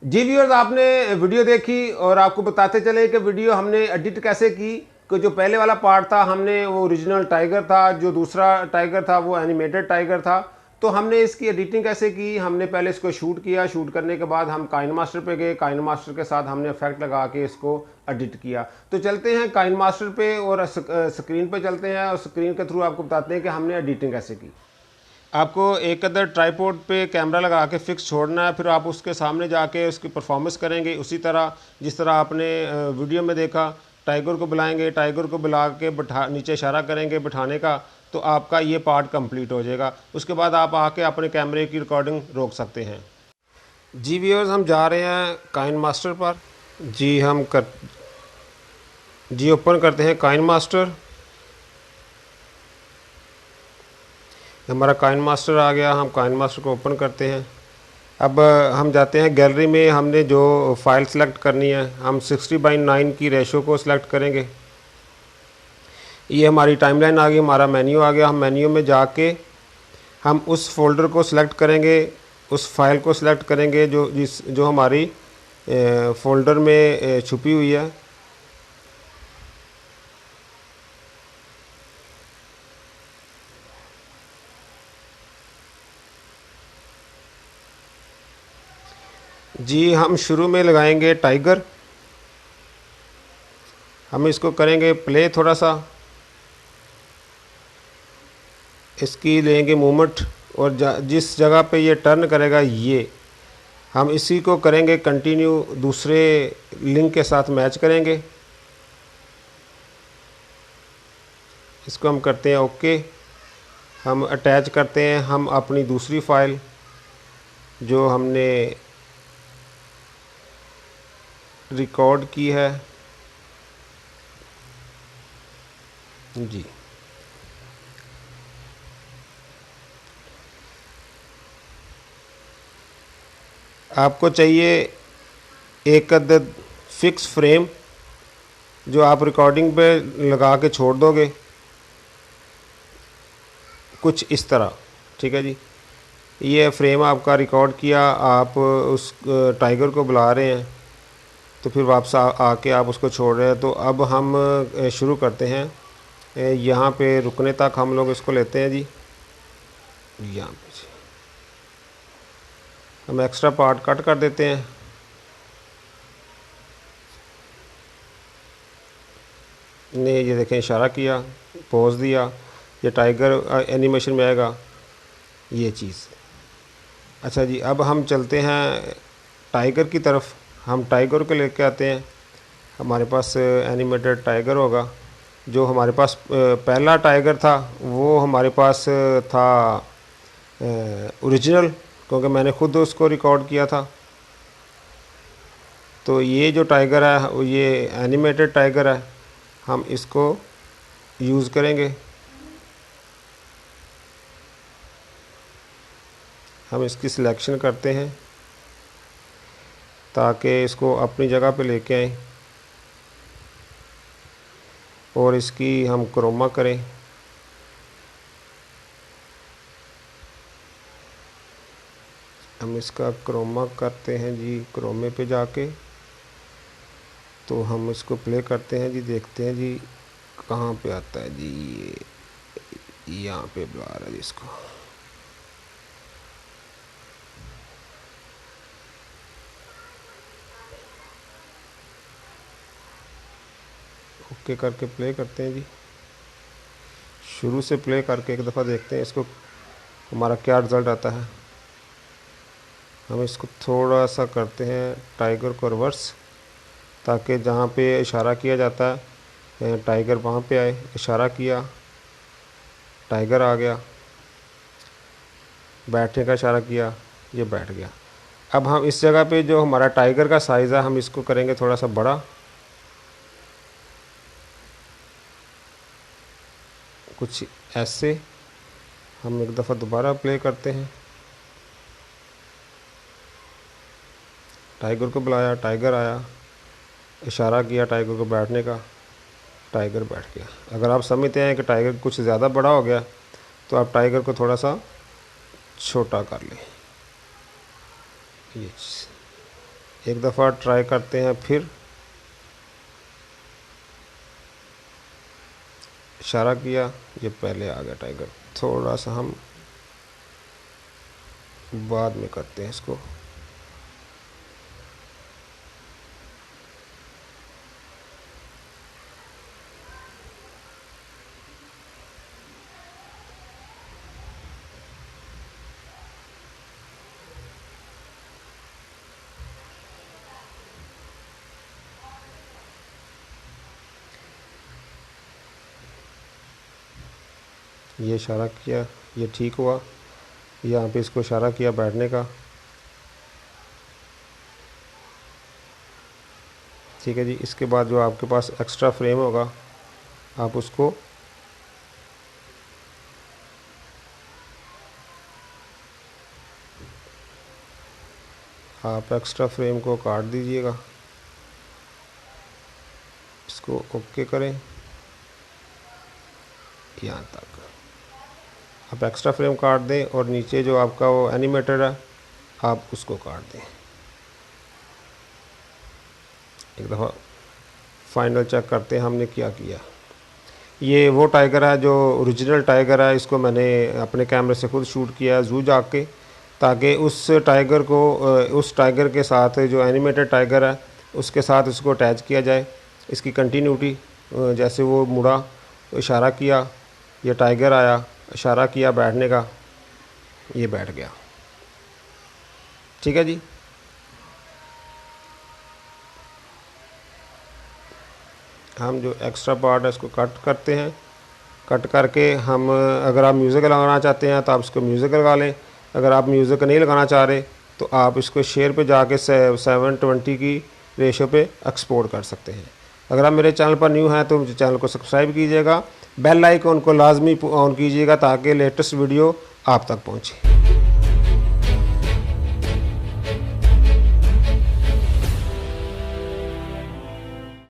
जी viewers, आपने video देखी और आपको बताते चले कि वीडियो हमने एडिट कैसे की। कि जो पहले वाला पार्ट था हमने वो ओरिजिनल टाइगर था, जो दूसरा टाइगर था वो एनिमेटेड टाइगर था। तो हमने इसकी एडिटिंग कैसे की, हमने पहले इसको शूट किया। शूट करने के बाद हम काइन मास्टर पे गए, काइन मास्टर के साथ हमने इफेक्ट लगा के इसको एडिट किया। तो चलते हैं काइन मास्टर पे और स्क्रीन पे चलते हैं और स्क्रीन के थ्रू आपको बताते हैं कि हमने एडिटिंग कैसे की। आपको एक अदर ट्राईपोड पे कैमरा लगा के फिक्स छोड़ना है, फिर आप उसके सामने जाके उसकी परफॉर्मेंस करेंगे उसी तरह जिस तरह आपने वीडियो में देखा। टाइगर को बुलाएंगे, टाइगर को बुला के नीचे इशारा करेंगे बिठाने का, तो आपका ये पार्ट कंप्लीट हो जाएगा। उसके बाद आप आके अपने कैमरे की रिकॉर्डिंग रोक सकते हैं। जी व्यूअर्स, हम जा रहे हैं काइन मास्टर पर। जी हम कर जी ओपन करते हैं काइन मास्टर। हमारा काइन मास्टर आ गया, हम काइन मास्टर को ओपन करते हैं। अब हम जाते हैं गैलरी में, हमने जो फाइल सेलेक्ट करनी है हम 60:9 की रेशो को सिलेक्ट करेंगे। ये हमारी टाइमलाइन आ गई, हमारा मेन्यू आ गया। हम मेन्यू में जाके हम उस फोल्डर को सिलेक्ट करेंगे, उस फाइल को सिलेक्ट करेंगे जो हमारी फोल्डर में छुपी हुई है। जी हम शुरू में लगाएंगे टाइगर। हम इसको करेंगे प्ले, थोड़ा सा इसकी लेंगे मूवमेंट, और जिस जगह पे ये टर्न करेगा ये हम इसी को करेंगे कंटिन्यू, दूसरे लिंक के साथ मैच करेंगे। इसको हम करते हैं ओके। हम अटैच करते हैं हम अपनी दूसरी फाइल जो हमने रिकॉर्ड की है। जी आपको चाहिए एक अदद फिक्स फ्रेम जो आप रिकॉर्डिंग पे लगा के छोड़ दोगे, कुछ इस तरह। ठीक है जी, ये फ्रेम आपका रिकॉर्ड किया, आप उस टाइगर को बुला रहे हैं तो फिर वापस आके आप उसको छोड़ रहे हैं। तो अब हम शुरू करते हैं। यहाँ पे रुकने तक हम लोग इसको लेते हैं जी। यहाँ पे हम एक्स्ट्रा पार्ट कट कर देते हैं। ने ये देखें, इशारा किया, पोज दिया, ये टाइगर एनिमेशन में आएगा ये चीज़। अच्छा जी, अब हम चलते हैं टाइगर की तरफ। हम टाइगर को लेके आते हैं। हमारे पास एनिमेटेड टाइगर होगा। जो हमारे पास पहला टाइगर था वो हमारे पास था ओरिजिनल, क्योंकि मैंने खुद उसको रिकॉर्ड किया था। तो ये जो टाइगर है ये एनिमेटेड टाइगर है, हम इसको यूज़ करेंगे। हम इसकी सिलेक्शन करते हैं ताकि इसको अपनी जगह पे लेके आएं, और इसकी हम क्रोमा करें। हम इसका क्रोमा करते हैं जी, क्रोमे पे जाके तो हम इसको प्ले करते हैं जी। देखते हैं जी कहाँ पे आता है जी, ये यहाँ पे बुला रहा है जी इसको। ओके करके प्ले करते हैं जी। शुरू से प्ले करके एक दफ़ा देखते हैं इसको हमारा क्या रिज़ल्ट आता है। हम इसको थोड़ा सा करते हैं टाइगर को रिवर्स, ताकि जहाँ पे इशारा किया जाता है टाइगर वहाँ पे आए। इशारा किया, टाइगर आ गया, बैठने का इशारा किया, ये बैठ गया। अब हम इस जगह पे जो हमारा टाइगर का साइज़ है हम इसको करेंगे थोड़ा सा बड़ा, कुछ ऐसे। हम एक दफ़ा दोबारा प्ले करते हैं। टाइगर को बुलाया, टाइगर आया, इशारा किया टाइगर को बैठने का, टाइगर बैठ गया। अगर आप समझते हैं कि टाइगर कुछ ज़्यादा बड़ा हो गया तो आप टाइगर को थोड़ा सा छोटा कर लें। ये एक दफ़ा ट्राई करते हैं, फिर इशारा किया, ये पहले आ गया टाइगर। थोड़ा सा हम बाद में करते हैं इसको। ये इशारा किया, ये ठीक हुआ। यहाँ पे इसको इशारा किया बैठने का। ठीक है जी। इसके बाद जो आपके पास एक्स्ट्रा फ्रेम होगा, आप उसको एक्स्ट्रा फ्रेम को काट दीजिएगा। इसको ओके करें यहाँ तक। आप एक्स्ट्रा फ्रेम काट दें और नीचे जो आपका वो एनिमेटेड है आप उसको काट दें। एक दफ़ा फाइनल चेक करते हैं हमने क्या किया। ये वो टाइगर है जो ओरिजिनल टाइगर है, इसको मैंने अपने कैमरे से खुद शूट किया है जू जाके, ताकि उस टाइगर को उस टाइगर के साथ जो एनिमेटेड टाइगर है उसके साथ उसको अटैच किया जाए। इसकी कंटिन्यूटी, जैसे वो मुड़ा तो इशारा किया, ये टाइगर आया, इशारा किया बैठने का, ये बैठ गया। ठीक है जी। हम जो एक्स्ट्रा पार्ट है इसको कट करते हैं। कट करके हम, अगर आप म्यूज़िक लगाना चाहते हैं तो आप इसको म्यूज़िक लगा लें। अगर आप म्यूज़िक नहीं लगाना चाह रहे तो आप इसको शेयर पे जाके 720 की रेशो पे एक्सपोर्ट कर सकते हैं। अगर आप मेरे चैनल पर न्यू हैं तो मुझे चैनल को सब्सक्राइब कीजिएगा, बेल आइकन को लाजमी ऑन कीजिएगा ताकि लेटेस्ट वीडियो आप तक पहुँचे।